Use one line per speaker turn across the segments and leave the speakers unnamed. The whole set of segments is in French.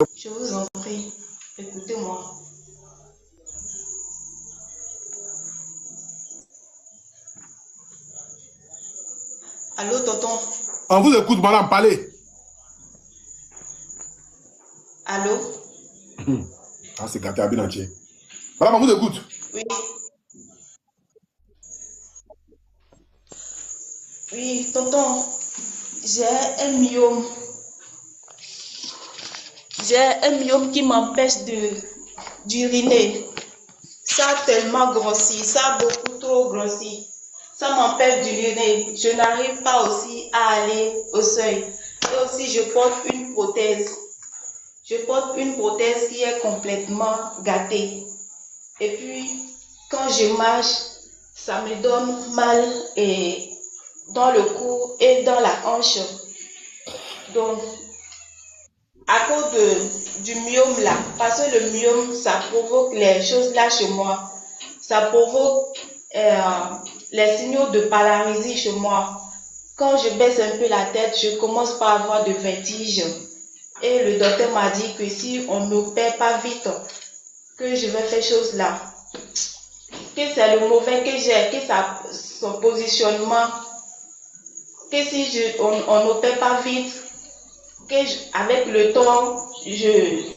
Je vous en prie, écoutez-moi. Allô, tonton?
On vous écoute, madame, parlez.
Allô?
Ah, c'est gâté à bien entier. Madame, on vous écoute.
Oui. Oui, tonton, j'ai un myome. J'ai un myome qui m'empêche d'uriner. Ça a tellement grossi, ça a beaucoup trop grossi. Ça m'empêche d'uriner. Je n'arrive pas aussi à aller au seuil. Et aussi, je porte une prothèse. Je porte une prothèse qui est complètement gâtée. Et puis, quand je marche, ça me donne mal et dans le cou et dans la hanche. Donc, à cause du myome là, parce que le myome, ça provoque les choses là chez moi. Ça provoque les signaux de paralysie chez moi. Quand je baisse un peu la tête, je commence par avoir de vertige. Et le docteur m'a dit que si on n'opère pas vite, que je vais faire chose là, que c'est le mauvais que j'ai, que son positionnement, que si on n'opère pas vite, avec le temps, je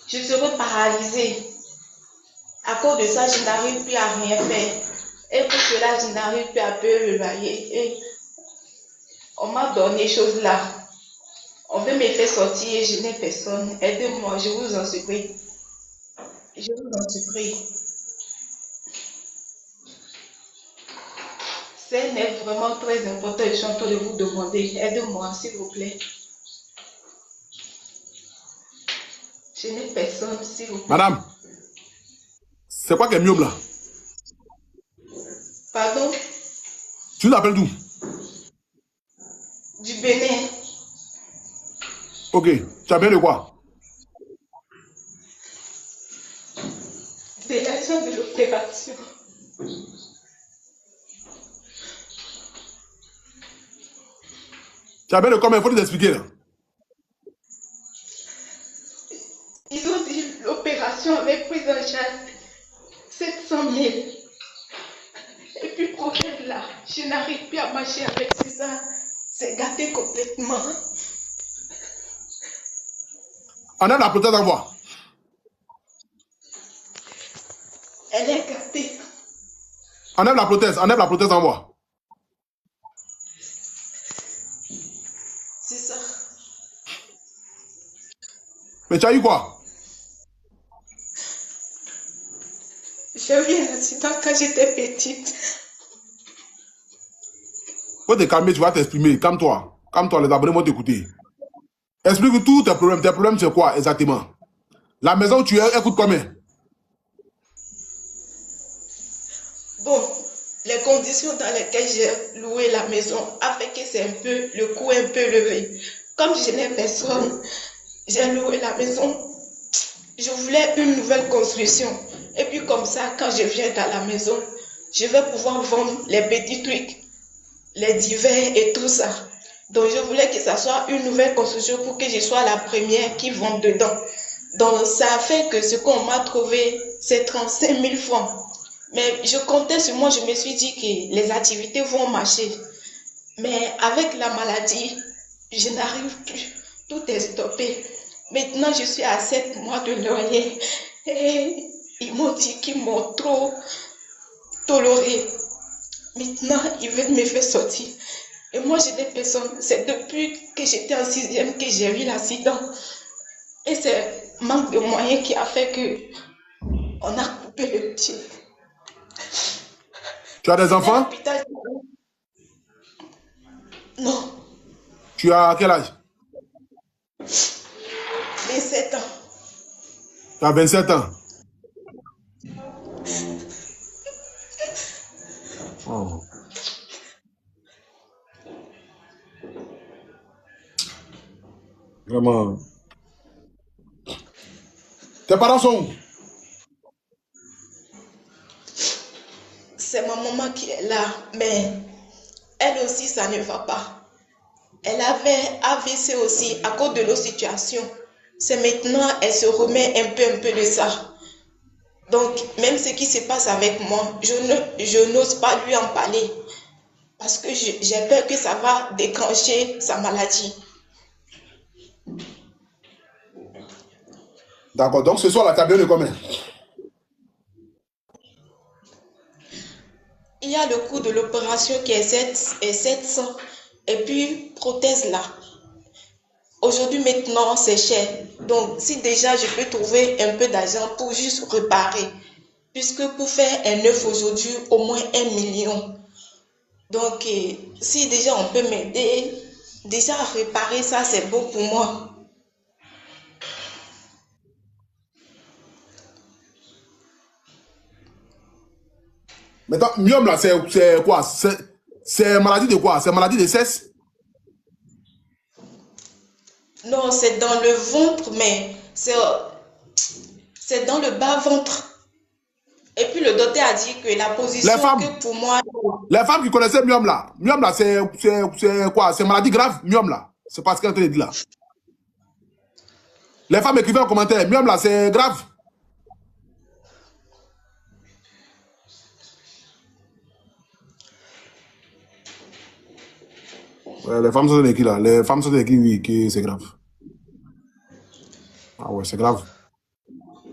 serai paralysée. À cause de ça, je n'arrive plus à rien faire. Et pour cela, je n'arrive plus à payer le loyer. Et on m'a donné chose là. On veut me faire sortir et je n'ai personne. Aidez-moi, je vous en supplie. Je vous en supplie. C'est vraiment très important. Je suis en train de vous demander. Aidez-moi, s'il vous plaît. Je n'ai personne, s'il vous plaît.
Madame, c'est quoi qu'un myome là?
Pardon?
Tu l'appelles d'où?
Du Bénin.
Ok, tu as bien de quoi?
De l'argent de l'opération.
Tu as bien de quoi, mais il faut t'expliquer là.
Ils ont dit l'opération avait pris en charge 700 000. Et puis, problème là, je n'arrive plus à marcher avec ça. C'est gâté complètement.
Enlève la prothèse en moi.
Elle est gâtée.
Enlève la prothèse en moi.
C'est ça.
Mais tu as eu quoi?
J'ai eu un accident quand j'étais petite.
Faut te calmer, tu vas t'exprimer. Calme-toi. Calme-toi, les abonnés vont t'écouter. Explique tous tes problèmes. Tes problèmes, c'est quoi exactement? La maison où tu es, elle coûte combien?
Bon, les conditions dans lesquelles j'ai loué la maison a fait que c'est un peu, le coût est un peu levé. Comme je n'ai personne, j'ai loué la maison. Je voulais une nouvelle construction. Et puis comme ça, quand je viens dans la maison, je vais pouvoir vendre les petits trucs, les divers et tout ça. Donc je voulais que ça soit une nouvelle construction pour que je sois la première qui vende dedans. Donc ça a fait que ce qu'on m'a trouvé, c'est 35 000 francs. Mais je comptais sur moi, je me suis dit que les activités vont marcher. Mais avec la maladie, je n'arrive plus. Tout est stoppé. Maintenant, je suis à 7 mois de loyer. Et ils m'ont dit qu'ils m'ont trop toléré. Maintenant, ils veulent me faire sortir. Et moi, je n'ai personne. C'est depuis que j'étais en sixième que j'ai eu l'accident. Et c'est manque de moyens qui a fait que on a coupé le pied.
Tu as des
C'était
enfants?
l'hôpital. Non,
Tu as quel âge?
27 ans.
Tu as 27 ans. Oh. Vraiment. Tes parents sont où?
C'est ma maman qui est là, mais elle aussi, ça ne va pas. Elle avait AVC aussi à cause de leur situation. C'est maintenant, elle se remet un peu de ça. Donc, même ce qui se passe avec moi, je n'ose pas lui en parler parce que j'ai peur que ça va déclencher sa maladie.
D'accord, donc ce soir, la table de combien?
Il y a le coût de l'opération qui est 700 et puis prothèse là. Aujourd'hui, maintenant, c'est cher. Donc, si déjà je peux trouver un peu d'argent pour juste réparer, puisque pour faire un œuf aujourd'hui, au moins 1 million. Donc, si déjà on peut m'aider, déjà à réparer ça, c'est bon pour moi.
Maintenant, myome là, c'est quoi? C'est maladie de quoi? C'est maladie de cesse?
Non, c'est dans le ventre, mais c'est dans le bas-ventre. Et puis le docteur a dit que la position que pour moi...
Les femmes qui connaissaient myome là, c'est quoi? C'est maladie grave, myome là. C'est pas ce qu'elle est en train de dire là. Les femmes écrivaient en commentaire, myome là, c'est grave. Ouais, les femmes sont écrites là. Les femmes sont écrites, oui, que c'est grave. Ah ouais, c'est grave.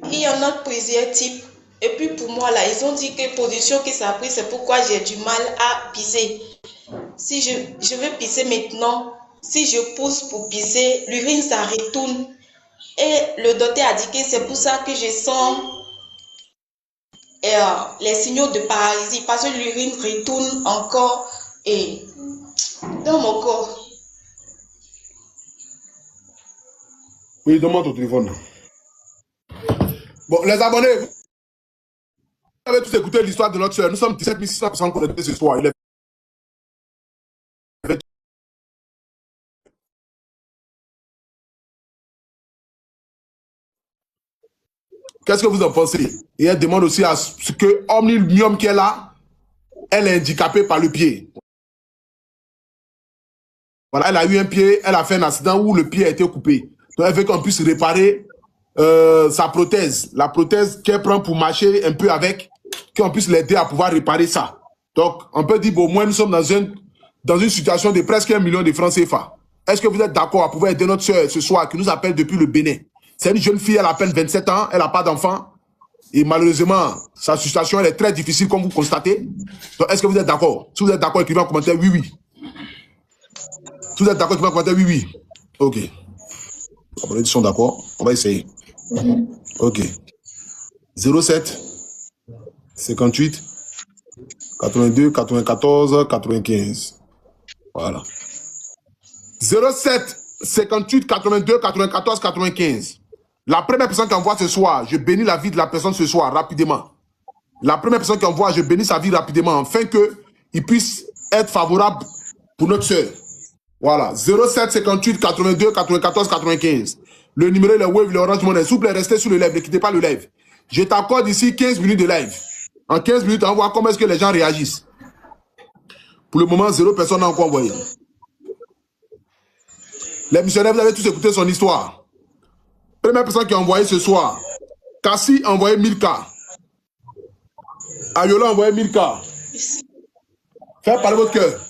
Il y en a plusieurs types. Et puis pour moi, là, ils ont dit que position que ça a pris, c'est pourquoi j'ai du mal à pisser. Si je veux pisser maintenant, si je pousse pour pisser, l'urine, ça retourne. Et le docteur a dit que c'est pour ça que je sens les signaux de paralysie, parce que l'urine retourne encore et dans mon corps.
Oui, demande ton téléphone. Bon, les abonnés, vous avez tous écouté l'histoire de notre soeur. Nous sommes 17 600 personnes connectées ce soir. Qu'est-ce que vous en pensez? Et elle demande aussi à ce que Omnium qui est là, elle est handicapée par le pied. Voilà, elle a eu un pied, elle a fait un accident où le pied a été coupé. Donc elle veut qu'on puisse réparer sa prothèse. La prothèse qu'elle prend pour marcher un peu avec, qu'on puisse l'aider à pouvoir réparer ça. Donc on peut dire, bon, au moins nous sommes dans une situation de presque 1 million de francs CFA. Est-ce que vous êtes d'accord à pouvoir aider notre soeur ce soir qui nous appelle depuis le Bénin? C'est une jeune fille, elle a à peine 27 ans, elle n'a pas d'enfant. Et malheureusement, sa situation elle est très difficile, comme vous constatez. Donc, est-ce que vous êtes d'accord? Si vous êtes d'accord, écrivez en commentaire oui, oui. Si vous êtes d'accord, écrivez en commentaire oui, oui. Ok. Les abonnés sont d'accord. On va essayer. Ok. 07 58 82 94 95. Voilà. 07 58 82 94 95. La première personne qui envoie ce soir, je bénis la vie de la personne ce soir, rapidement. La première personne qui envoie, je bénis sa vie rapidement, afin qu'il puisse être favorable pour notre soeur. Voilà. 07 58 82 94 95. Le numéro, le Wave, le Orange Money. S'il vous plaît, restez sur le live, ne quittez pas le live. Je t'accorde ici 15 minutes de live. En 15 minutes, on voit comment est-ce que les gens réagissent. Pour le moment, 0 personne n'a encore envoyé. Les missionnaires, vous avez tous écouté son histoire. Première personne qui a envoyé ce soir. Cassie a envoyé 1000K. Ayola a envoyé 1000K. Faites parler votre cœur.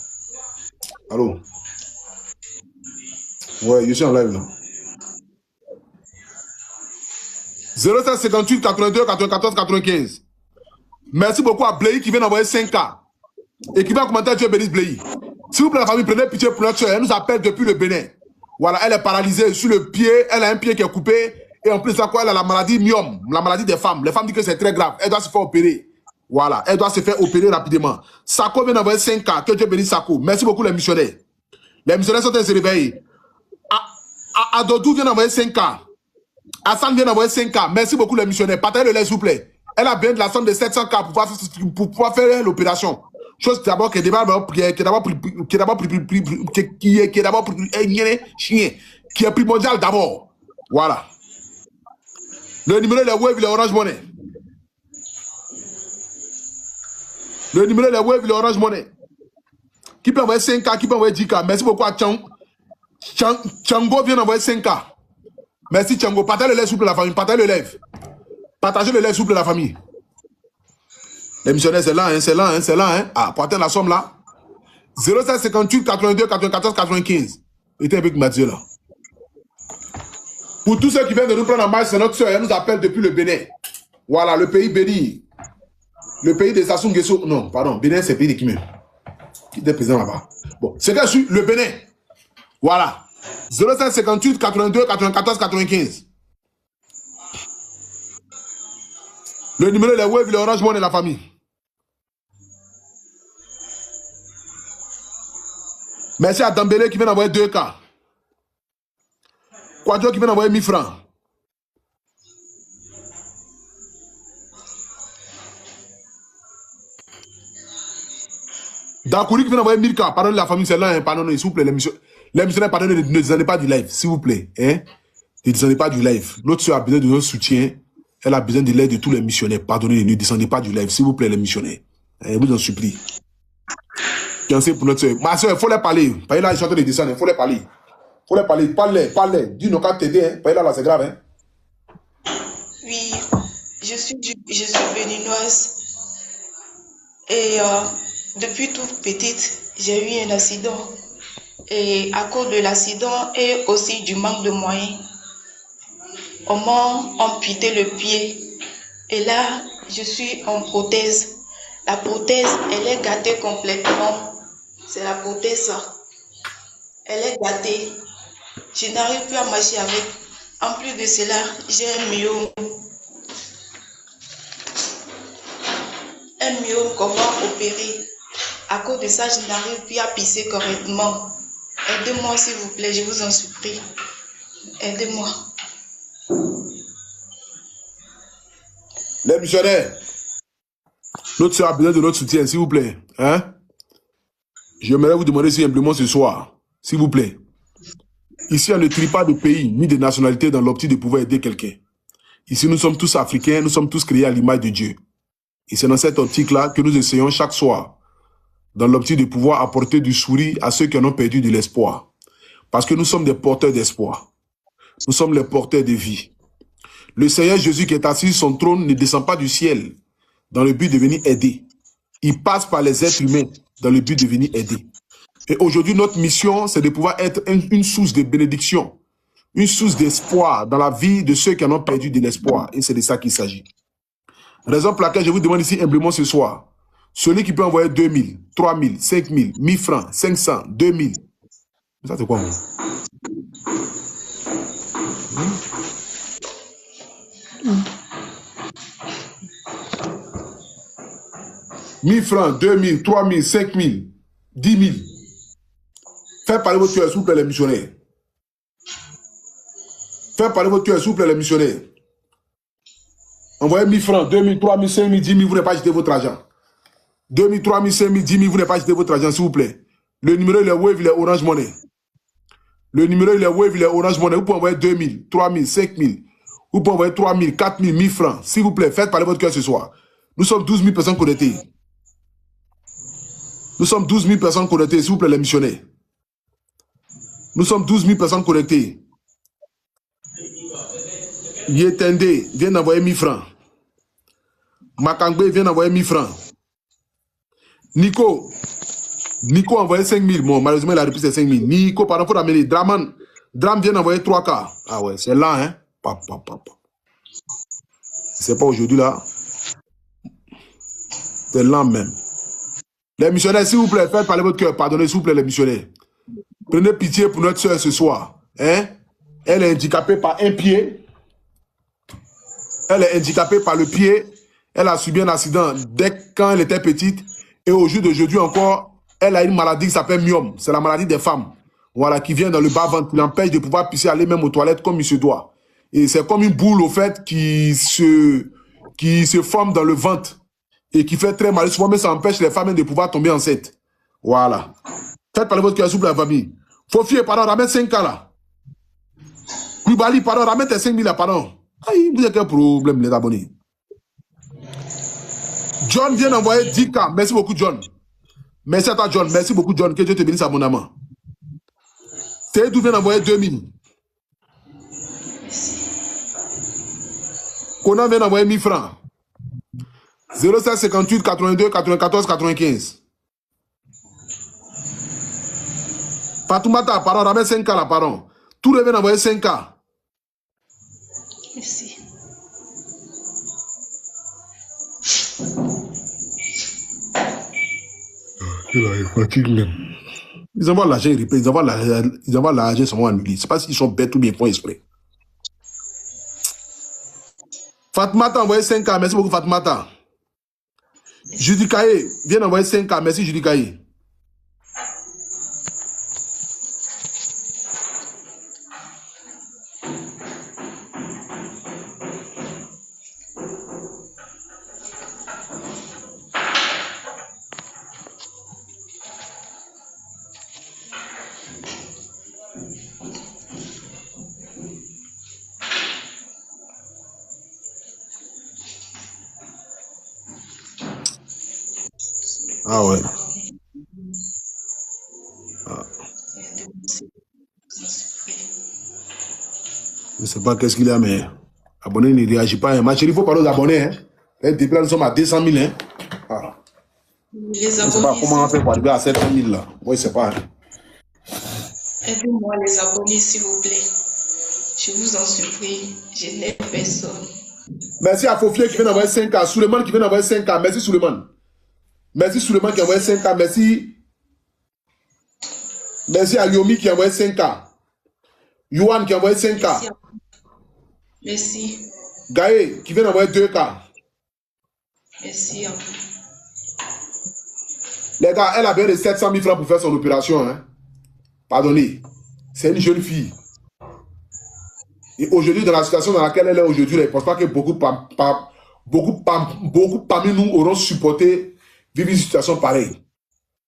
Allô? Ouais, je suis en live là. 0758 82 94 95. Merci beaucoup à Blay qui vient d'envoyer 5K. Et qui va commenter Dieu bénisse Blay. S'il vous plaît, la famille, prenez pitié pour notre soeur. Elle nous appelle depuis le Bénin. Voilà, elle est paralysée sur le pied. Elle a un pied qui est coupé. Et en plus, elle a la maladie myome, la maladie des femmes. Les femmes disent que c'est très grave. Elle doit se faire opérer. Voilà, elle doit se faire opérer rapidement. Sako vient d'envoyer 5K. Que Dieu bénisse Sako. Merci beaucoup, les missionnaires. Les missionnaires sont en train de se réveiller. Adodou vient d'envoyer 5K. Hassan vient d'envoyer 5K. Merci beaucoup, les missionnaires. Partagez le lait, s'il vous plaît. Elle a besoin de la somme de 700K pour pouvoir faire l'opération. Chose d'abord qui est d'abord qui est primordial d'abord. Voilà. Le numéro de Wave, il est Orange Money. Le numéro de Wave, il est Orange Money. Qui peut envoyer 5K, qui peut envoyer 10K. Merci beaucoup à Tchang. Tchango vient d'envoyer 5K. Merci Tchango. Partagez le lèvre, s'il vous plaît, la famille. Partagez le lèvre. Partagez le lèvre, s'il vous plaît, la famille. Les missionnaires, c'est là, hein, c'est là, hein, c'est là. Hein. Ah, partez la somme là. 0758 82 94 95. Était avec Mathieu là. Pour tous ceux qui viennent de nous prendre en marche, c'est notre soeur. Elle nous appelle depuis le Bénin. Voilà, le pays béni. Le pays des Sassou Nguesso. Non, pardon. Bénin, c'est le pays de qui même? Qui était présent là-bas? Bon, c'est que je suis le Bénin. Voilà. 0758 82 94 95. Le numéro, les Wave, les Orange Money et la famille. Merci à Dambélé qui vient d'envoyer 2K. Quadro qui vient d'envoyer 1000 francs. Dakouri qui vient d'envoyer 1000K. Pardonnez la famille, c'est là, hein, pardonnez, s'il vous plaît. Les missionnaires, pardonnez, ne descendez pas du live, s'il vous plaît. Hein? Ne descendez pas du live. Notre soeur a besoin de notre soutien. Elle a besoin de l'aide de tous les missionnaires. Pardonnez, ne descendez pas du live, s'il vous plaît, les missionnaires. Je vous en supplie. Pensez pour notre soeur. Ma soeur, il faut les parler. Pas là, ils sont en train de descendre, il faut les parler. Il faut les parler. Parle-les. Dis-nous qu'à t'aider. Hein. Pas là, c'est grave. Hein.
Oui, je suis béninoise. Et depuis toute petite, j'ai eu un accident. Et à cause de l'accident et aussi du manque de moyens, on m'a amputé le pied. Et là, je suis en prothèse. La prothèse, elle est gâtée complètement. C'est la prothèse. Elle est gâtée. Je n'arrive plus à marcher avec. En plus de cela, j'ai un myome. Un myome qu'on va opérer. À cause de ça, je n'arrive plus à pisser correctement. Aidez-moi s'il vous plaît, je vous en supplie. Aidez-moi.
Les missionnaires, notre soeur a besoin de notre soutien, s'il vous plaît. Hein? J'aimerais vous demander simplement ce soir, s'il vous plaît. Ici, on ne trie pas de pays ni de nationalité dans l'optique de pouvoir aider quelqu'un. Ici, nous sommes tous africains, nous sommes tous créés à l'image de Dieu. Et c'est dans cette optique-là que nous essayons chaque soir, dans l'optique de pouvoir apporter du sourire à ceux qui en ont perdu de l'espoir. Parce que nous sommes des porteurs d'espoir. Nous sommes les porteurs de vie. Le Seigneur Jésus qui est assis sur son trône ne descend pas du ciel dans le but de venir aider. Il passe par les êtres humains dans le but de venir aider. Et aujourd'hui, notre mission, c'est de pouvoir être une source de bénédiction, une source d'espoir dans la vie de ceux qui en ont perdu de l'espoir. Et c'est de ça qu'il s'agit. Raison pour laquelle je vous demande ici humblement ce soir, celui qui peut envoyer 2000, 3000, 5000, 1000 francs, 500, 2000. Ça, c'est quoi, moi? 1000 francs, 2000, 3000, 5000, 10 000. Faites parler votre cœur, s'il vous plaît, les missionnaires. Faites parler votre cœur, s'il vous plaît, les missionnaires. Envoyez 1000 francs, 2000, 3000, 5000, 10 000, vous n'avez pas jeté votre argent. 2000, 3000, 5000, 10 000, vous n'avez pas jeté votre argent, s'il vous plaît. Le numéro, il est Wave, il est Orange Money. Le numéro, il est Wave, il est Orange Money. Vous pouvez envoyer 2000, 3000, 5000. Vous pouvez envoyer 3000, 4000, 1000 francs. S'il vous plaît, faites parler votre cœur ce soir. Nous sommes 12 000 personnes connectées. Nous sommes 12 000 personnes connectées, s'il vous plaît, les missionnaires. Nous sommes 12 000 personnes connectées. Yetende vient d'envoyer 1000 francs. Makangbe vient d'envoyer 1000 francs. Nico a envoyé 5000. Bon, malheureusement, il a repris ses 5000. Nico, pardon, il faut ramener. Dram vient d'envoyer 3K. Ah ouais, c'est là, hein. C'est pas aujourd'hui, là. C'est là même. Les missionnaires, s'il vous plaît, faites parler votre cœur. Pardonnez, s'il vous plaît, les missionnaires. Prenez pitié pour notre soeur ce soir. Hein? Elle est handicapée par un pied. Elle est handicapée par le pied. Elle a subi un accident dès quand elle était petite. Et au jour d'aujourd'hui encore, elle a une maladie qui s'appelle myome. C'est la maladie des femmes. Voilà, qui vient dans le bas-ventre, qui l'empêche de pouvoir pisser, aller même aux toilettes comme il se doit. Et c'est comme une boule, au fait, qui se forme dans le ventre. Et qui fait très mal. Souvent, mais ça empêche les femmes de pouvoir tomber enceinte. Voilà. Faites parler votre cœur, s'il vous plaît, la famille. Fofier, pardon, ramène 5K là. Koulibaly, pardon, ramène tes 5000 là, pardon. Aïe, vous avez quel problème, les abonnés? John vient d'envoyer 10K. Merci beaucoup, John. Merci à toi, John. Merci beaucoup, John. Que Dieu te bénisse abondamment. Seydou vient d'envoyer 2000. Conan vient d'envoyer 1000 francs. 0758 82 94 95. Fatoumata, pardon, ramène 5K là, pardon. Tout le vient d'envoyer 5K.
Merci.
Il fatigue même. Ils envoient l'argent, ils envoient l'argent, ils sont annulés. C'est pas s'ils sont bêtes ou bien font exprès. Fatoumata a envoyé 5K, merci beaucoup Fatoumata. Judy Kaye, viens d'envoyer 5K, merci Judy Kaye. Ah ouais. Ah. Je ne sais pas qu'est-ce qu'il a, mais abonné ne réagit pas. Ma chérie, il faut parler aux abonnés. Hein. Depuis là, nous sommes à 200 000. Hein. Ah.
Les abonnés. Je
ne sais pas comment on fait pour arriver à 700 000 là. Moi, je ne sais pas. Hein.
Aidez-moi les abonnés, s'il vous plaît. Je vous en supplie. Je n'ai personne.
Merci à Fofier qui vient d'envoyer 5K. Suleiman qui vient d'envoyer 5K. Merci Suleiman. Merci Suleiman qui a envoyé 5K. Merci. Merci à Yomi qui a envoyé 5K. Yuan qui a envoyé 5K.
Merci.
Gaé qui vient d'envoyer 2K.
Merci.
Les gars, elle a besoin de 700 000 francs pour faire son opération. Hein. Pardonnez. C'est une jeune fille. Et aujourd'hui, dans la situation dans laquelle elle est aujourd'hui, je ne pense pas que beaucoup parmi nous auront supporté vivre une situation pareille.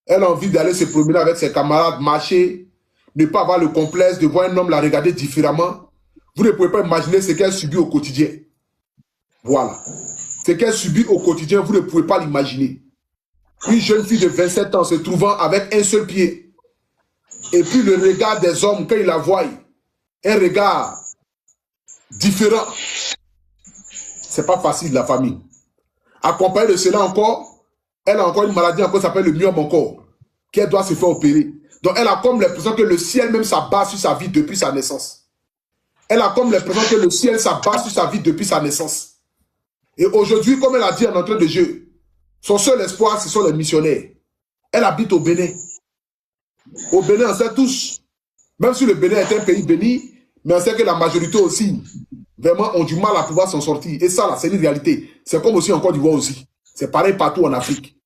Elle a envie d'aller se promener avec ses camarades, marcher, ne pas avoir le complexe de voir un homme la regarder différemment. Vous ne pouvez pas imaginer ce qu'elle subit au quotidien. Voilà. Ce qu'elle subit au quotidien, vous ne pouvez pas l'imaginer. Une jeune fille de 27 ans se trouvant avec un seul pied. Et puis le regard des hommes, quand ils la voient, un regard différent. C'est pas facile, la famille. Accompagné de cela encore, elle a encore une maladie encore qui s'appelle le myome encore, qu'elle doit se faire opérer. Donc elle a comme l'impression que le ciel même s'abat sur sa vie depuis sa naissance. Elle a comme l'impression que le ciel s'abat sur sa vie depuis sa naissance. Et aujourd'hui, comme elle a dit en entrée de jeu, son seul espoir, ce sont les missionnaires. Elle habite au Bénin. Au Bénin, on sait tous, même si le Bénin est un pays béni, mais on sait que la majorité aussi, vraiment, ont du mal à pouvoir s'en sortir. Et ça, là, c'est une réalité. C'est comme aussi en Côte d'Ivoire aussi. C'est pareil partout en Afrique.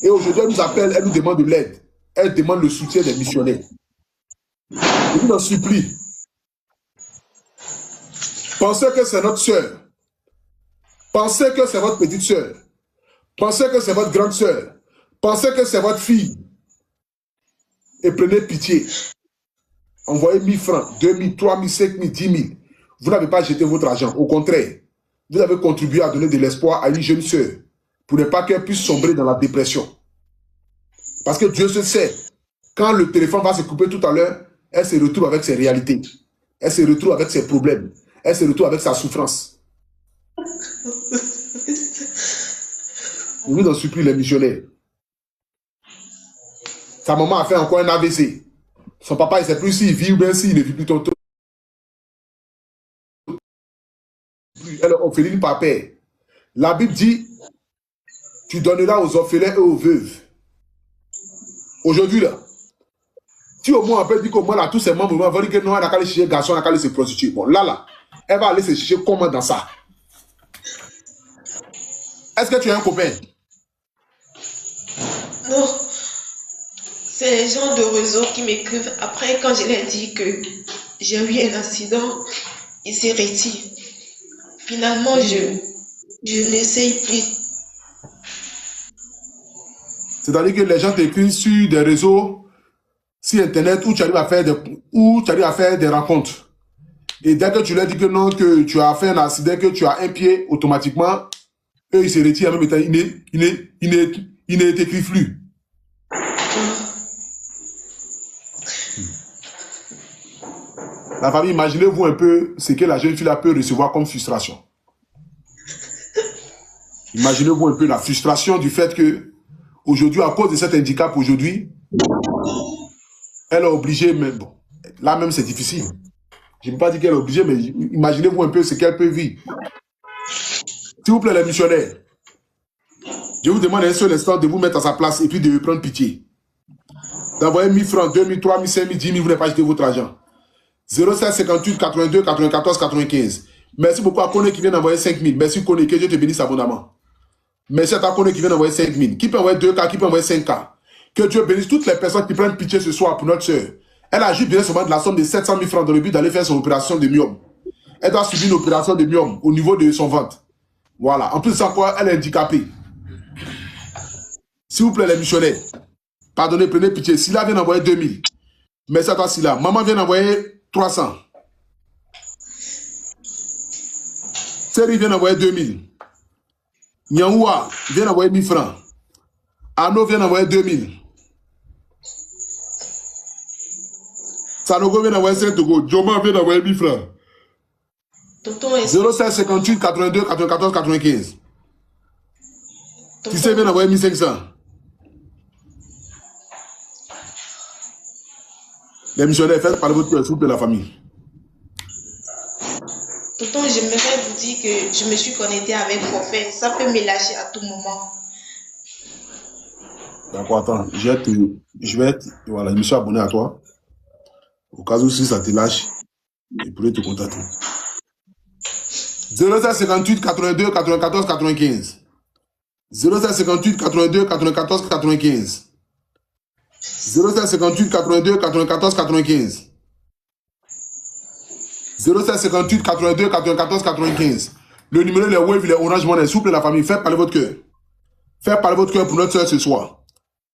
Et aujourd'hui, elle nous appelle, elle nous demande de l'aide. Elle demande le soutien des missionnaires. Je vous en supplie. Pensez que c'est notre soeur. Pensez que c'est votre petite soeur. Pensez que c'est votre grande soeur. Pensez que c'est votre fille. Et prenez pitié. Envoyez 1000 francs, 2000, 3000, 5000, 10 000. Vous n'avez pas jeté votre argent. Au contraire, vous avez contribué à donner de l'espoir à une jeune soeur pour ne pas qu'elle puisse sombrer dans la dépression. Parce que Dieu se sait, quand le téléphone va se couper tout à l'heure, elle se retrouve avec ses réalités. Elle se retrouve avec ses problèmes. Elle se retrouve avec sa souffrance. Je vous en supplie, les missionnaires. Sa maman a fait encore un AVC. Son papa, il ne sait plus s'il vit ou bien s'il ne vit plus tantôt. Elle est orpheline par père. La Bible dit, tu donneras aux orphelins et aux veuves. Aujourd'hui, là, si au moins on peut dire qu'au moins là, tous ces membres vont dire que non, elle n'a qu'à aller chercher garçon, elle n'a qu'à aller se prostituer. Bon, là, elle va aller se chercher comment dans ça? Est-ce que tu as un copain?
Non. C'est les gens de réseau qui m'écrivent. Après, quand je leur dis que j'ai eu un accident, ils se retirent. Finalement, je n'essaye plus.
C'est-à-dire que les gens t'écrivent sur des réseaux, sur Internet, où tu arrives à faire des rencontres. Et dès que tu leur dis que non, que tu as fait un accident, que tu as un pied, automatiquement, eux, ils se retirent en même temps. Ils ne t'écrivent plus. La famille, imaginez-vous un peu ce que la jeune fille là peut recevoir comme frustration. Imaginez-vous un peu la frustration du fait que, aujourd'hui, à cause de cet handicap, aujourd'hui, elle est obligée, mais bon, là même c'est difficile. Je ne peux pas dire qu'elle est obligée, mais imaginez-vous un peu ce qu'elle peut vivre. S'il vous plaît, les missionnaires, je vous demande un seul instant de vous mettre à sa place et puis de prendre pitié. D'envoyer 1000 francs, 2000, 3000, 5000, 10 000, vous n'avez pas jeté votre argent. 07 58 82 94 95. Merci beaucoup à Kone qui vient d'envoyer 5000. Merci Kone, que Dieu te bénisse abondamment. Merci à ta Kone qui vient d'envoyer 5000. Qui peut envoyer 2K, qui peut envoyer 5K. Que Dieu bénisse toutes les personnes qui prennent pitié ce soir pour notre soeur. Elle a juste besoin seulement de la somme de 700 000 francs dans le but d'aller faire son opération de myome. Elle doit subir une opération de myome au niveau de son ventre. Voilà. En plus de ça, elle est handicapée. S'il vous plaît, les missionnaires, pardonnez, prenez pitié. Silla vient d'envoyer 2000. Merci à toi, Silla. Maman vient d'envoyer 300. Seri vient d'envoyer 2000. Nyangoua vient d'envoyer 1000 francs. Arnaud vient d'envoyer 2000. Sanogo vient d'envoyer 5 Togo. Joma vient d'envoyer 1000 francs. 07 58 82 94 95. Tissé vient d'envoyer 1500. Les missionnaires, faites parler votre cœur, s'il vous plaît, la famille.
Tonton, j'aimerais vous dire que je me suis connectée avec forfait. Ça peut me lâcher à tout moment.
D'accord, attends. Je vais être. Voilà, je me suis abonné à toi. Au cas où si ça te lâche, je pourrais te contacter. 07 58 82 94 95. 07 58 82 94 95. 07 58 82 94 95. 07 58 82 94 95. Le numéro, les Wave, les Orange Money. S'il vous plaît, la famille, faites parler votre cœur. Faites parler votre cœur pour notre soeur ce soir.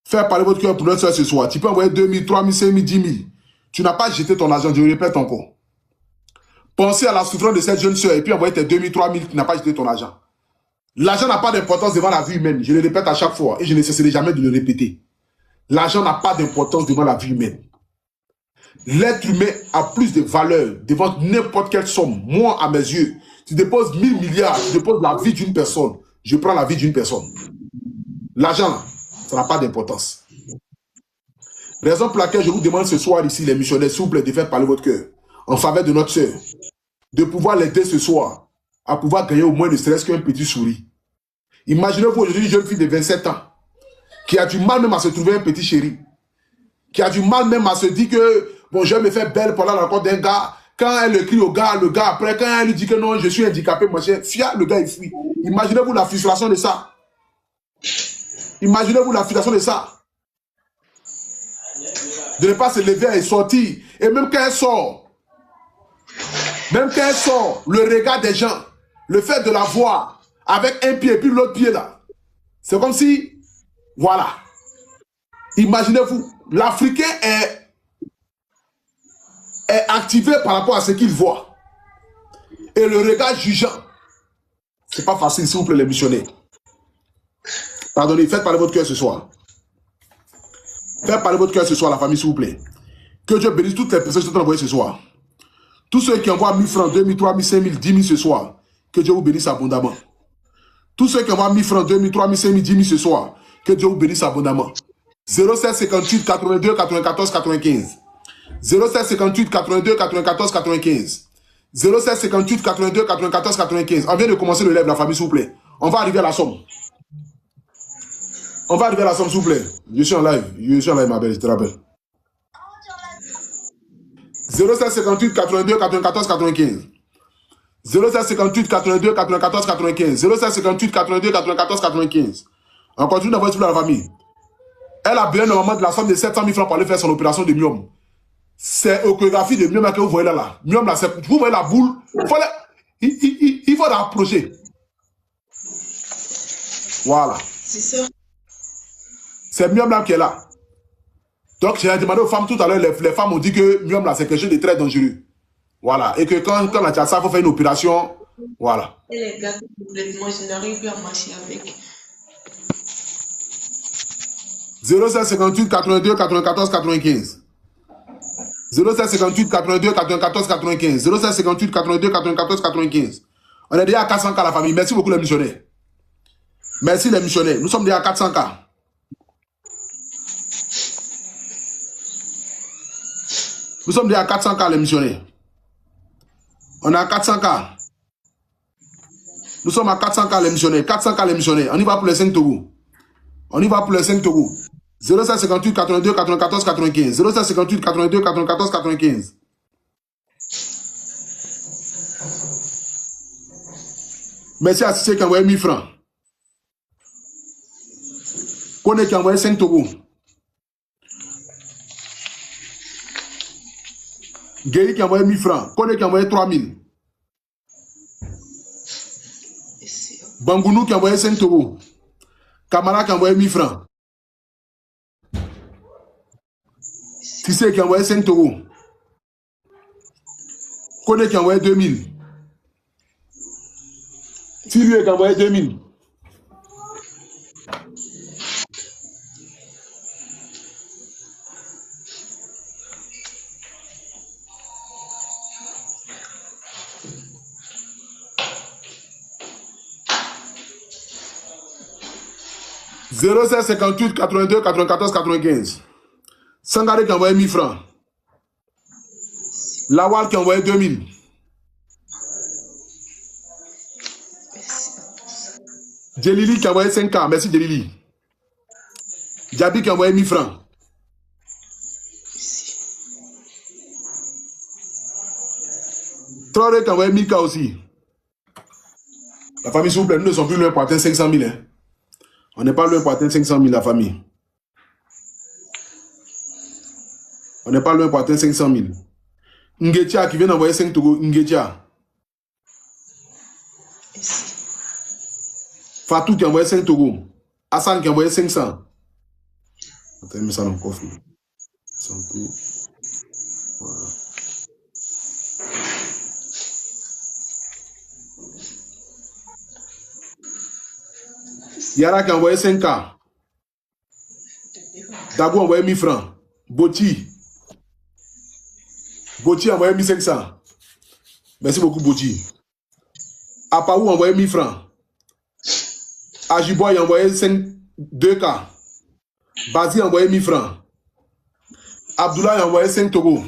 Faites parler votre cœur pour notre soeur ce soir. Tu peux envoyer 2000, 3000, 5000, 10 000. Tu n'as pas jeté ton argent, je le répète encore. Pensez à la souffrance de cette jeune soeur et puis envoyer tes 2000, 3000, tu n'as pas jeté ton argent. L'argent n'a pas d'importance devant la vie humaine. Je le répète à chaque fois et je ne cesserai jamais de le répéter. L'argent n'a pas d'importance devant la vie humaine. L'être humain a plus de valeur devant n'importe quelle somme. Moi, à mes yeux, tu déposes 1000 milliards, tu déposes la vie d'une personne. Je prends la vie d'une personne. L'argent, ça n'a pas d'importance. Raison pour laquelle je vous demande ce soir ici, les missionnaires, s'il vous plaît, de faire parler votre cœur en faveur de notre soeur, de pouvoir l'aider ce soir à pouvoir gagner au moins ne serait-ce qu'un petit souris. Imaginez-vous aujourd'hui une jeune fille de 27 ans qui a du mal même à se trouver un petit chéri, qui a du mal même à se dire que bon, je vais me faire belle pendant la rencontre d'un gars. Quand elle écrit au gars, le gars après, quand elle lui dit que non, je suis handicapé, mon cher, fiat, le gars il fuit. Imaginez-vous la frustration de ça. Imaginez-vous la frustration de ça. De ne pas se lever et sortir. Et même quand elle sort, le regard des gens, le fait de la voir avec un pied et puis l'autre pied là, c'est comme si, voilà. Imaginez-vous, l'Africain est activé par rapport à ce qu'il voit. Et le regard jugeant, c'est pas facile, s'il vous plaît, les missionnaires. Pardonnez, faites parler votre cœur ce soir. Faites parler votre cœur ce soir, la famille, s'il vous plaît. Que Dieu bénisse toutes les personnes qui sont envoyées ce soir. Tous ceux qui envoient 1000 francs, 2000, 3000, 5000, 10 000 ce soir, que Dieu vous bénisse abondamment. Tous ceux qui envoient 1000 francs, 2000, 3000, 5000, 10 000 ce soir, que Dieu vous bénisse abondamment. 07 58 82 94 95. 07 58 82 94 95. 07 58 82 94 95. On vient de commencer le live, la famille, s'il vous plaît. On va arriver à la somme. On va arriver à la somme, s'il vous plaît. Je suis en live, ma belle, je te rappelle. 07 58 82 94 95. 07 58 82 94 95. 07 58 82 94 95. On continue d'envoyer sur la famille. Elle a besoin normalement de la somme de 700 000 francs pour aller faire son opération de myome. C'est l'échographie de myome que vous voyez là. Myome là, vous voyez la boule. Il faut l'approcher. Voilà.
C'est ça.
C'est myome là qui est là. Donc j'ai demandé aux femmes tout à l'heure, les femmes ont dit que myome là c'est quelque chose de très dangereux. Voilà. Et que quand on a ça, il faut faire une opération. Voilà.
Et les gars, complètement, je n'arrive plus à marcher avec.
07 58 82 94 95. 0758 82 94 95. 0758 82 94 95. On est déjà à 400K la famille. Merci beaucoup les missionnaires. Merci les missionnaires. Nous sommes déjà à 400K. Nous sommes déjà à 400K les missionnaires. On est à 400K. Nous sommes à 400K les missionnaires. 400K les missionnaires. On y va pour les 5 taureaux. On y va pour les 5 taureaux. 0758 82 94 95. 0758 82 94 95. Merci à ceux qui ont envoyé 1000 francs. Kone qui a envoyé 5 taureaux. Guéri qui a envoyé 1000 francs. Kone qui a envoyé 3000. Bangounou qui a envoyé 5 taureaux. Kamala qui a envoyé 1000 francs. Tissé qui a envoyé 5 taureaux. Kone qui a envoyé 2000. Tilue qui a envoyé 2000. « 07 58 82 94 95. Sangaré qui a envoyé 1000 francs. Lawal qui a envoyé 2000. Djelili qui a envoyé 5K. Merci Djelili. Djabi qui a envoyé 1000 francs. Traoré qui a envoyé 1000K aussi. La famille, s'il vous plaît, nous ne sommes plus loin pour atteindre 500 000. Hein. On n'est pas loin pour atteindre 500 000, la famille. On n'est pas loin pour atteindre 500 000. Ngetia qui vient d'envoyer 5 taureaux. Ngetia. Fatou qui a envoyé 5 taureaux. Hassan qui a envoyé 500. Attends, mais ça dans le coffre. Voilà. Yara qui a envoyé 5K. Dago a envoyé 1000 francs. Boti. Boti a envoyé 1500. Merci beaucoup, Boti. Apaou a envoyé 1000 francs. Ajiboy a envoyé 2K. Bazi a envoyé 1000 francs. Abdoulaye a envoyé 5 taureaux.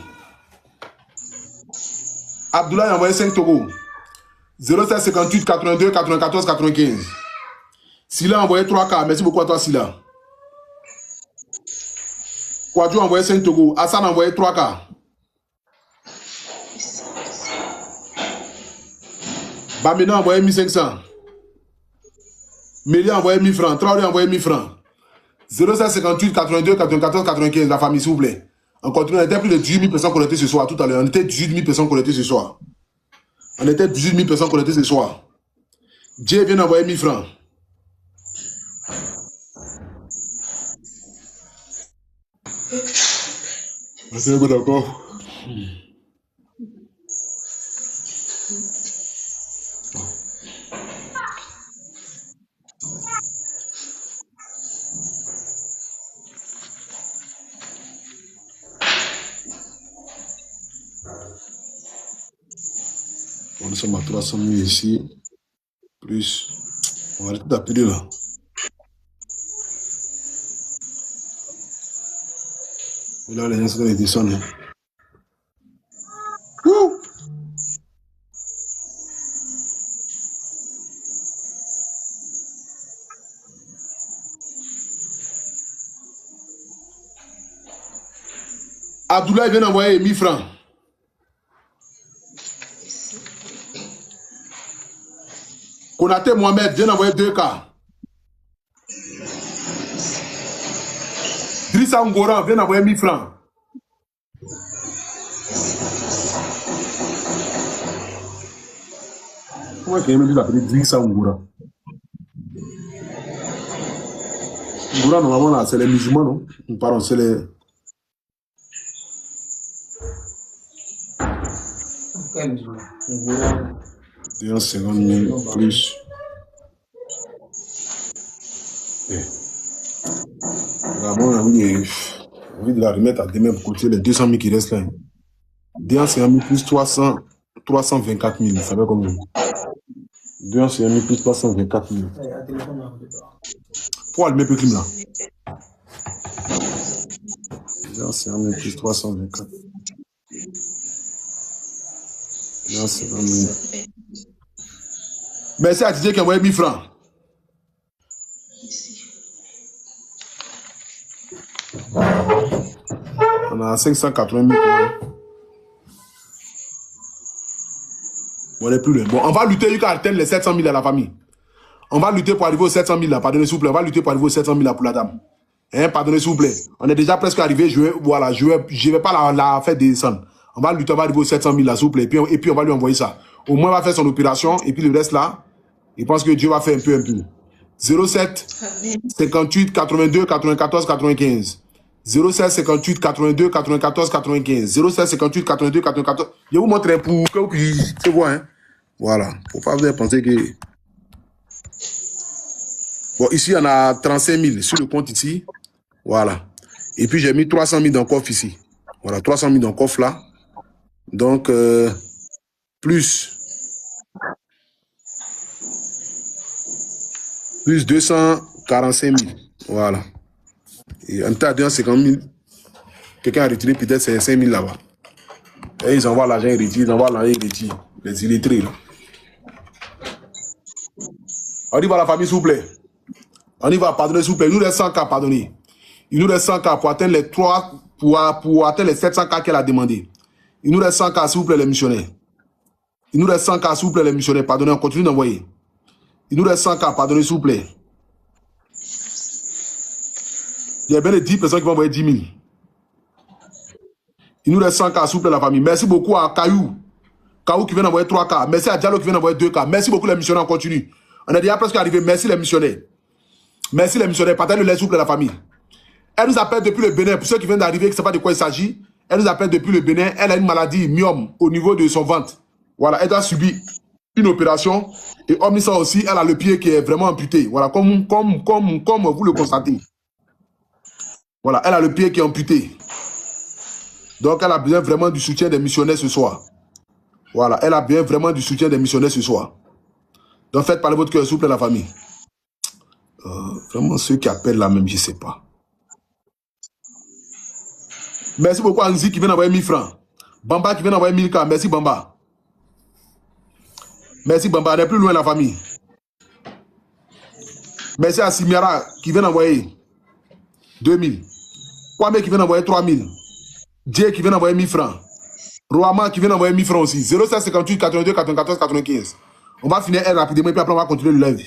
Abdoulaye a envoyé 5 taureaux. 07 58 82 94 95. Sila a envoyé 3K. Merci beaucoup à toi, Sila. Kwadjo a envoyé 5 taureaux. Hassan a envoyé 3K. Bamina a envoyé 1500. Mélia a envoyé 1000 francs. Traoré a envoyé 1000 francs. 07 58 82 94 95. La famille, s'il vous plaît. On continue. On était plus de 18 000 personnes connectées ce soir. Tout à l'heure. On était 18 000 personnes connectées ce soir. On était 18 000 personnes connectées ce soir. Dieu vient d'envoyer 1000 francs. C'est bon, d'accord. Nous sommes à 300 000 ici. Plus. On va arrêter d'appeler là. Et là, les gens sont descendus. Abdoulaye vient d'envoyer 1000 francs. Konaté Mohamed vient d'envoyer 2K. Drissa Ngoran vient d'envoyer 1000 francs. Comment est-ce qu'il m'a appelé Drissa Ngoran? Ngoran, normalement, c'est les musulmans, non? Pardon, c'est les... Ngoran. 50 000 plus. Là, moi, j'ai envie de la remettre à demain pour côté les 200 000 qui restent là. 250 000 plus 324 000. Ça fait combien? 250 000 plus 324 000. Pourquoi le même prime là? 250 000 plus 324. 250 000. Merci à Didier qui a envoyé 1000 francs. On a 580 000. Bon, on est plus loin. Bon, on va lutter jusqu'à atteindre les 700 000 à la famille. On va lutter pour arriver aux 700 000 là. Pardonnez, s'il vous plaît. On va lutter pour arriver aux 700 000 là pour la dame. Hein, pardonnez, s'il vous plaît. On est déjà presque arrivé. Je vais pas la faire descendre. On va lutter, on va arriver aux 700 000 là, s'il vous plaît. Et puis, on va lui envoyer ça. Au moins, on va faire son opération. Et puis, le reste là, il pense que Dieu va faire un peu. 07 58 82 94 95. 07 58 82 94 95. 07 58 82 94. Je vais vous montrer pour que vous puissiez voir. Hein. Voilà. Faut pas vous penser que. Bon, ici, on a 35 000 sur le compte ici. Voilà. Et puis, j'ai mis 300 000 dans le coffre ici. Voilà, 300 000 dans le coffre là. Donc, plus 245 000. Voilà. Et en tas de 250 000, quelqu'un a retiré peut-être 5 000 là-bas. Et ils envoient l'argent, ils retirent, ils envoient l'argent, ils retirent. Les illettrés là. On y va la famille, s'il vous plaît. On y va, pardonner, s'il vous plaît. Il nous reste 100 cas, pardonnez. Il nous reste 100 cas pour atteindre les 3, pour atteindre les 700 cas qu'elle a demandé. Il nous reste 100 cas, s'il vous plaît, les missionnaires. Il nous reste 100 cas, s'il vous plaît, les missionnaires. Pardonnez, on continue d'envoyer. Il nous reste 100 cas, pardonnez, s'il vous plaît. Il y a bien les 10 personnes qui vont envoyer 10 000. Il nous reste 100 cas, s'il vous plaît, la famille. Merci beaucoup à Caillou. Caillou qui vient d'envoyer 3 cas. Merci à Diallo qui vient d'envoyer 2 cas. Merci beaucoup, les missionnaires, on continue. On est déjà presque arrivé. Merci, les missionnaires. Merci, les missionnaires. Partagez-le, s'il vous plaît, la famille. Elle nous appelle depuis le Bénin. Pour ceux qui viennent d'arriver, qui ne savent pas de quoi il s'agit, elle nous appelle depuis le Bénin. Elle a une maladie, myome, au niveau de son ventre. Voilà, elle a subi une opération. Et hormis ça aussi, elle a le pied qui est vraiment amputé. Voilà, comme vous le constatez. Voilà, elle a le pied qui est amputé. Donc, elle a besoin vraiment du soutien des missionnaires ce soir. Voilà, elle a besoin vraiment du soutien des missionnaires ce soir. Donc, faites parler votre cœur, s'il vous plaît, la famille. Vraiment, ceux qui appellent là même, je ne sais pas. Merci beaucoup à Nzi qui vient d'envoyer 1000 francs. Bamba qui vient d'envoyer 1000 francs. Merci, Bamba. Merci, Bamba. On est plus loin, la famille. Merci à Simiara qui vient d'envoyer 2000. Kwame qui vient d'envoyer 3000. Dieu qui vient d'envoyer 1000 francs. Roama qui vient d'envoyer 1000 francs aussi. 0758 82 94 95. On va finir elle rapidement et puis après on va continuer le live.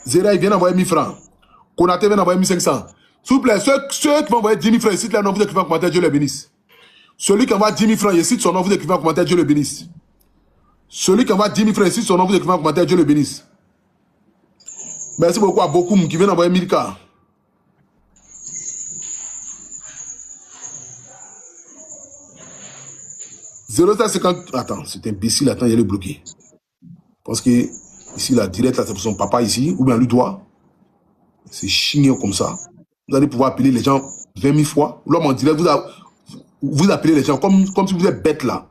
Zera il vient d'envoyer 1000 francs. Konaté vient d'envoyer 1500. S'il vous plaît, ceux qui vont envoyer 10 000 francs, ici, là, non, vous écrivez en commentaire, Dieu les bénisse. Celui qui envoie 10 000 francs, ici, son nom, vous écrivez en commentaire, Dieu le bénisse. Celui qui envoie 10 000 francs, ici, son nom, vous écrivez en commentaire, Dieu le bénisse. Merci beaucoup à Bokoum qui vient d'envoyer 1000 cas. Attends, c'est imbécile, attends, il est bloqué. Parce que ici, la direct, là, c'est pour son papa ici, ou bien lui doit. C'est chignon comme ça. Vous allez pouvoir appeler les gens 20 000 fois. L'homme en direct, vous appelez les gens comme si vous êtes bête là.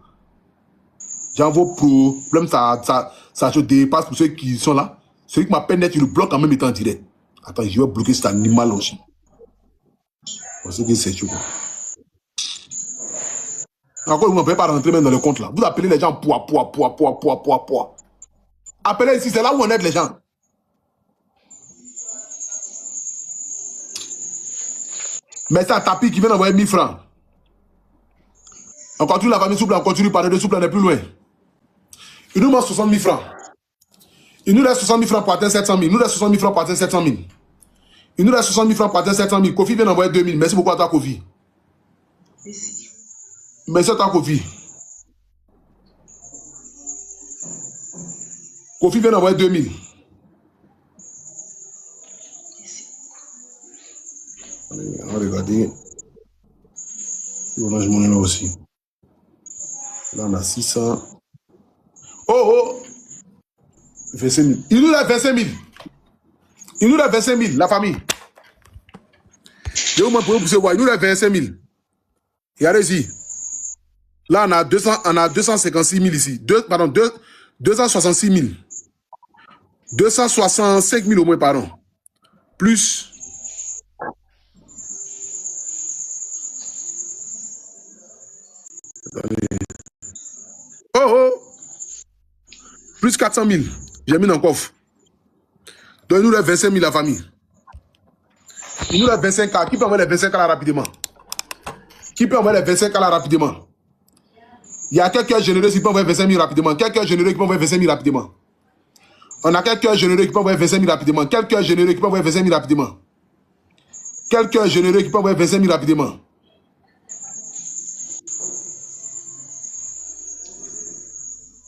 Genre vos problèmes, ça se dépasse pour ceux qui sont là. Celui qui m'appelle net, il le bloque en même temps en direct. Attends, je vais bloquer cet animal aussi. Parce que c'est chaud. Encore, vous ne pouvez pas rentrer même dans le compte là. Vous appelez les gens poids. Appelez ici, c'est là où on aide les gens. Mais c'est un tapis qui vient d'envoyer 1000 francs. On continue la famille souple, on continue par les deux souples, on est plus loin. Il nous manque 60 000 francs. Il nous reste 60 000 francs pour atteindre 700 000. Il nous reste 60 000 francs pour atteindre 700 000. Il nous reste 60 000 francs pour atteindre 700 000. Kofi vient d'envoyer 2000. Merci beaucoup à toi, Kofi.
Merci.
Merci à toi, Kofi. Kofi vient d'envoyer 2000. Allez, on va regarder. On a mon numéro aussi. Là, on a 600. Oh! 25 000. Il nous reste 25 000. Il nous reste 25 000, la famille. Je vous montre pour vous voir. Il nous reste 25 000. Regardez ici. Là, on a 256 000 ici. 266 000. 265 000 au moins, pardon. Plus. Oh, oh. Plus 400 000. J'ai mis dans le coffre. Donc, il nous reste 25 000, la famille. Il nous reste 25K. Qui peut envoyer les 25K là rapidement? Qui peut envoyer les 25K là rapidement? Il y a quelqu'un généreux qui peut envoyer 25 000 rapidement. Quelqu'un généreux qui peut envoyer 25 000 rapidement. On a quelqu'un généreux qui peut envoyer 25 000 rapidement. Quelqu'un généreux qui peut envoyer 25 000 rapidement. Quelqu'un généreux qui peut envoyer 25 000 rapidement.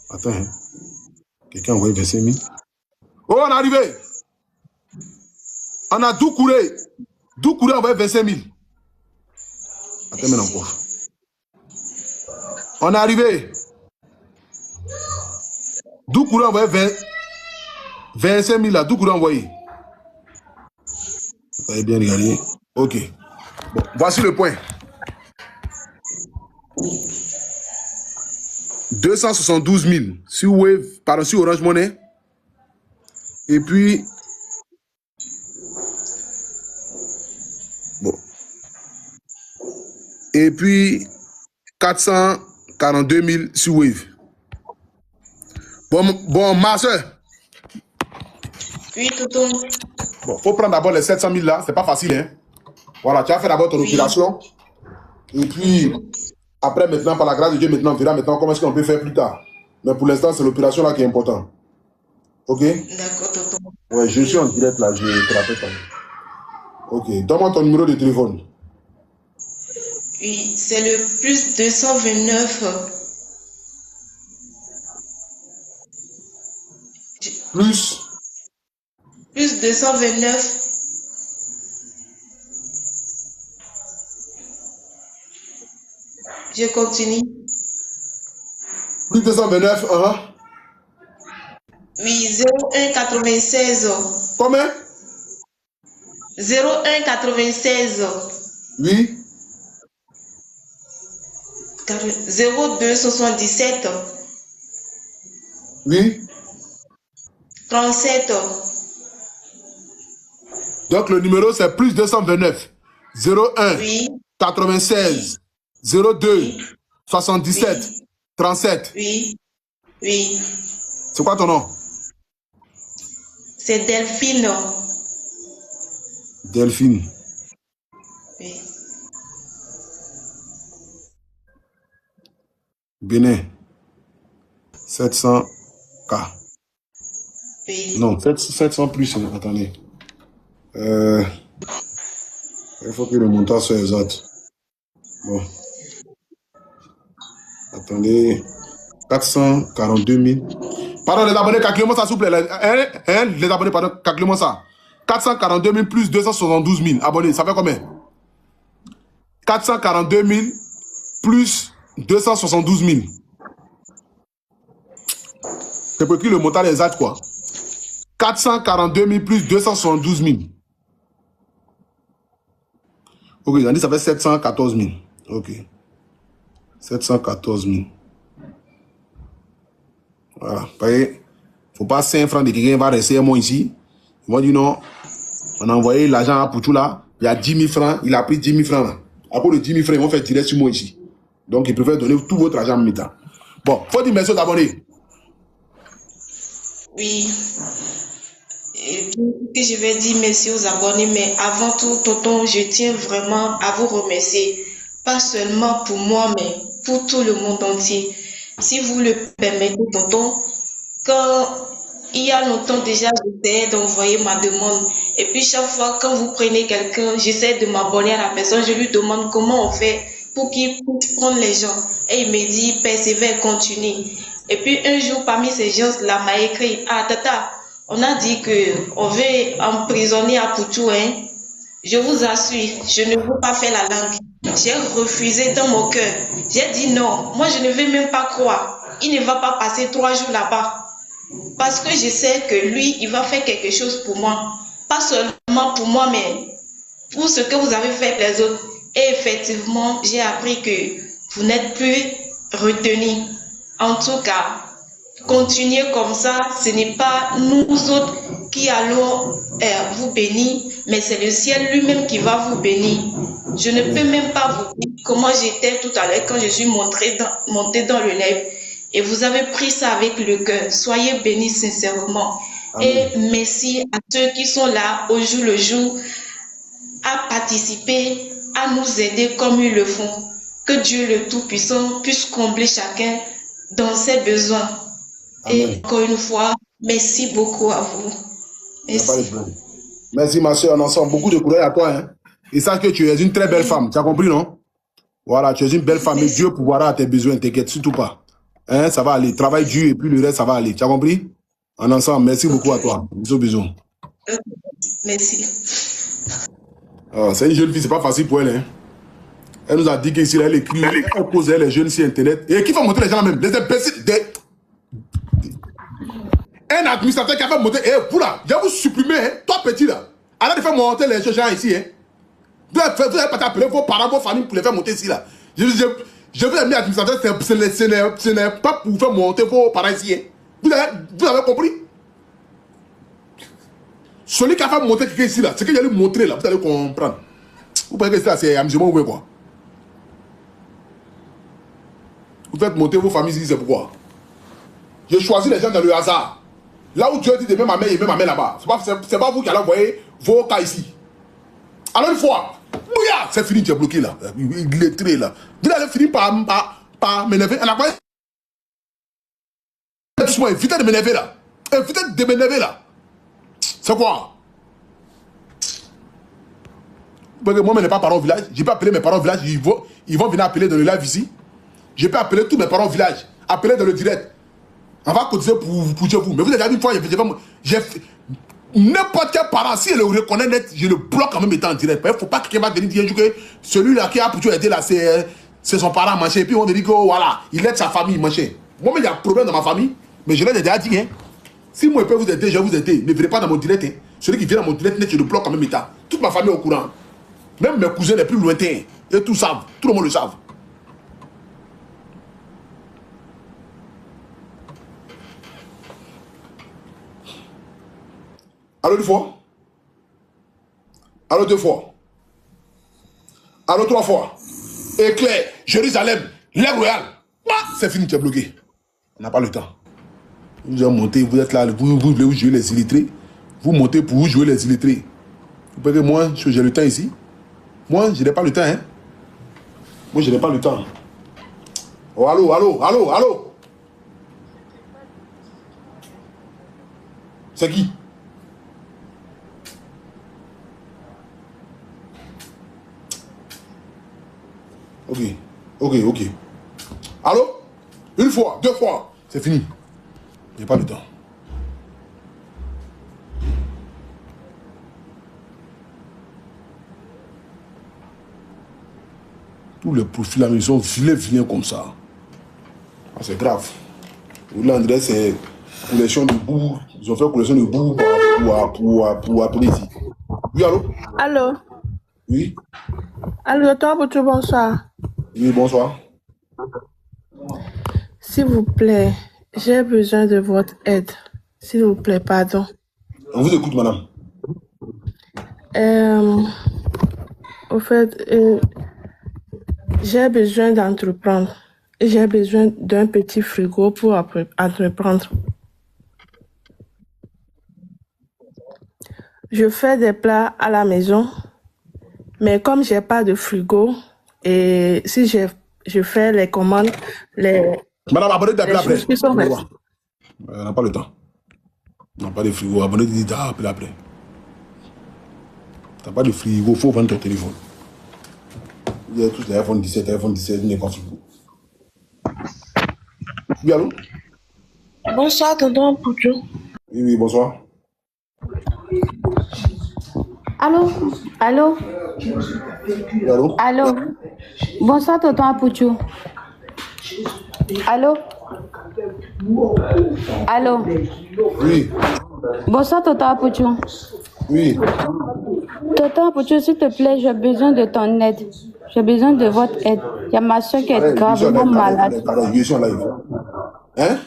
Attends, hein. Quelqu'un a envoyé 25 000. Oh, on est arrivé. On a Doucouré. Doucouré a envoyé 25 000. Attends, maintenant encore. On est arrivé. Doucouré a envoyé 25 000 là. Doucouré a envoyé. Vous avez bien regardé. Ok. Bon, voici le point. 272 000 sur Wave, pardon, sur Orange Money. Et puis, bon. Et puis, 442 000 sur Wave. Bon, ma soeur.
Oui, tonton.
Bon, faut prendre d'abord les 700 000 là, c'est pas facile, hein. Voilà, tu as fait d'abord ton opération. Et puis, après, maintenant, par la grâce de Dieu, maintenant, on verra maintenant comment est-ce qu'on peut faire plus tard. Mais pour l'instant, c'est l'opération là qui est importante. Ok?
D'accord, tonton.
Ouais, je suis en direct là, je te rappelle pas. Ok, donne-moi ton numéro de téléphone.
Oui, c'est le plus 229.
Plus
Plus 229. Je continue.
plus 229,
Oui, 01 96.
Combien?
01 96.
Oui.
02 77.
Oui.
37.
Donc le numéro c'est plus 229 01
Oui.
96 02
Oui.
77
Oui.
37.
Oui. Oui.
C'est quoi ton nom?
C'est Delphine.
Delphine.
Oui.
Bénin. 700K.
Oui.
Non, 700 plus. Attendez. Il faut que le montant soit exact. Bon. Attendez. 442 000. Pardon, les abonnés, calculez-moi ça, s'il vous plaît. Les abonnés, pardon, calculez-moi ça. 442 000 plus 272 000 abonnés, ça fait combien? 442 000 plus 272 000. C'est pour écrire le montant exact, quoi. 442 000 plus 272 000. Ok, j'en dis ça fait 714 000. Ok. 714 000. Voilà. Vous voyez, faut pas 5 francs de quelqu'un va rester un mois ici. Ils vont dire non. On a envoyé l'argent à Poutou là. Il y a 10 000 francs. Il a pris 10 000 francs là. À cause de 10 000 francs, ils vont faire direct sur moi ici. Donc, ils préfèrent donner tout votre argent en même temps. Bon, faut dire merci aux abonnés.
Oui. Et puis, je vais dire merci aux abonnés, mais avant tout, tonton, je tiens vraiment à vous remercier. Pas seulement pour moi, mais pour tout le monde entier. Si vous le permettez, tonton, quand il y a longtemps déjà, j'essayais d'envoyer ma demande. Et puis chaque fois, quand vous prenez quelqu'un, j'essaie de m'abonner à la personne, je lui demande comment on fait pour qu'il puisse prendre les gens. Et il me dit, persévère, continue. Et puis un jour, parmi ces gens-là, m'a écrit, ah tata, on a dit qu'on veut emprisonner à Poutou, hein. Je vous assure, je ne veux pas faire la langue. J'ai refusé dans mon cœur. J'ai dit non, moi je ne vais même pas croire. Il ne va pas passer 3 jours là-bas. Parce que je sais que lui, il va faire quelque chose pour moi. Pas seulement pour moi, mais pour ce que vous avez fait pour les autres. Et effectivement, j'ai appris que vous n'êtes plus retenu. En tout cas, continuez comme ça. Ce n'est pas nous autres qui allons vous bénir, mais c'est le ciel lui-même qui va vous bénir. Je ne peux même pas vous dire comment j'étais tout à l'heure quand je suis montée dans le live. Et vous avez pris ça avec le cœur. Soyez bénis sincèrement.
Amen.
Et merci à ceux qui sont là au jour le jour à participer, à nous aider comme ils le font. Que Dieu le Tout-Puissant puisse combler chacun dans ses besoins.
Amen.
Et encore une fois, merci beaucoup à vous.
Il n'y a pas de
Merci.
problème. Merci ma soeur, on ensemble. Beaucoup de courage à toi. Hein. Et sache que tu es une très belle femme. Tu as compris, non? Voilà, tu es une belle femme et
Merci.
Dieu pourvoira à tes besoins, t'inquiète surtout pas. Hein, ça va aller. Travaille dur et puis le reste, ça va aller. Tu as compris? En ensemble, merci beaucoup à toi. Bisous, bisous.
Merci.
Ah, c'est une jeune fille, c'est pas facile pour elle. Hein. Elle nous a dit qu'ici, elle écrit, elle posait les jeunes sur Internet. Et qui va monter les gens là même? Les imbéciles. Un administrateur qui a fait monter. Eh, vous là, je vais vous supprimer, hein. Toi petit là. Arrête de faire monter les gens ici. Hein. Vous n'avez pas appeler vos parents, vos familles pour les faire monter ici là. Je vous ai mis administrateur, ce n'est pas pour faire monter vos parents ici. Hein. Vous avez compris? Celui qui a fait monter quelqu'un ici là, c'est que j'allais montrer là, vous allez comprendre. Vous pensez que ça c'est amusement ou quoi? Vous faites monter vos familles ici, c'est pourquoi? Je choisis les gens dans le hasard. Là où Dieu dit de même ma mère et même ma mère là-bas. C'est pas vous qui allez envoyer vos cas ici. Alors une fois, c'est fini, tu es bloqué là. Il est très là. Vous allez finir par m'énerver. On a pas doucement, évitez de m'énerver là. Évitez de m'énerver là. C'est quoi? Parce que moi, je n'ai pas parents au village. Je peux appeler mes parents au village. Ils vont venir appeler dans le live ici. Je peux appeler tous mes parents au village. Appeler dans le direct. On va cotiser pour vous. Mais vous avez dit une fois, n'importe quel parent, si je le reconnais net, je le bloque en même temps en direct. Il ne faut pas que quelqu'un va venir dire que celui-là qui a pour aider là, c'est son parent manché. Et puis on dit que voilà, il aide sa famille manché. Moi, il y a un problème dans ma famille, mais je l'ai déjà dit. Hein. Si moi je peux vous aider, je vais vous aider. Ne venez pas dans mon direct. Hein. Celui qui vient dans mon direct net, je le bloque en même temps. Toute ma famille est au courant. Même mes cousins les plus lointains. Et tout savent. Tout le monde le savent. Allô une fois? Allô deux fois? Allô trois fois? Éclair, Jérusalem, l'air royal. C'est fini, tu es bloqué. On n'a pas le temps. Vous avez monté, vous êtes là, vous voulez jouer les illettrés. Vous montez pour vous jouer les illettrés. Vous pouvez que moi, j'ai le temps ici. Moi, je n'ai pas le temps. Hein? Moi, je n'ai pas le temps. Oh, allô? C'est qui? Ok. Allô? Une fois, deux fois. C'est fini. Je n'ai pas le temps. Tous les profils là, ils sont vilains comme ça. Ah, c'est grave. L'André, c'est collection de boue. Ils ont fait collection de boue pour appeler ici. Oui, allô?
Allô?
Oui?
Allô, toi, bonsoir.
Oui, bonsoir.
S'il vous plaît, j'ai besoin de votre aide. S'il vous plaît, pardon.
On vous écoute, madame.
Au fait, j'ai besoin d'entreprendre. J'ai besoin d'un petit frigo pour entreprendre. Je fais des plats à la maison, mais comme j'ai pas de frigo, et si je fais les commandes,
Madame, abonnez d'appeler après.
choses qui sont restées.
On n'a pas le temps. On n'a pas de frigo. Abonnez d'appeler après. Tu n'as pas de frigo, il faut vendre ton téléphone. Vous avez tous les iPhone 17, il n'est pas frigo. Oui, allô?
Bonsoir, tonton Pouchou.
Oui, bonsoir.
Allô?
Oui, allô?
Allô? Bonsoir, tonton Pouchou. Allô? Allô?
Oui.
Bonsoir, Tata Pouchou.
Oui.
Tata Pouchou, s'il te plaît, j'ai besoin de ton aide. J'ai besoin de votre aide. Il y a ma soeur qui est gravement malade.
Je suis en live. Hein?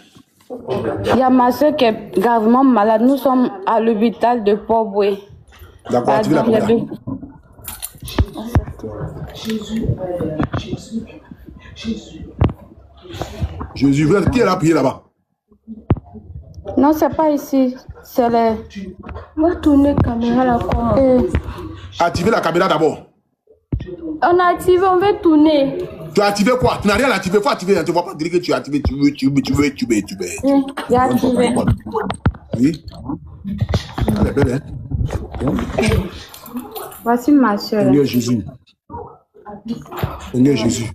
Il y a ma soeur qui est gravement malade. Nous sommes à l'hôpital de Port-Boué.
D'accord, activez la caméra. Jésus, qui est là prié là-bas?
Non, c'est pas ici. C'est les...
On va tourner la caméra là quoi.
Activez la caméra d'abord.
On a activé, on veut tourner.
Tu as activé quoi? Tu n'as rien activé, il faut activer. Tu ne vas pas dire que tu as activé. Tu veux.
Oui, j'ai activé.
Oui. Elle est belle, hein?
Voici ma soeur.
Seigneur Jésus. Seigneur Jésus.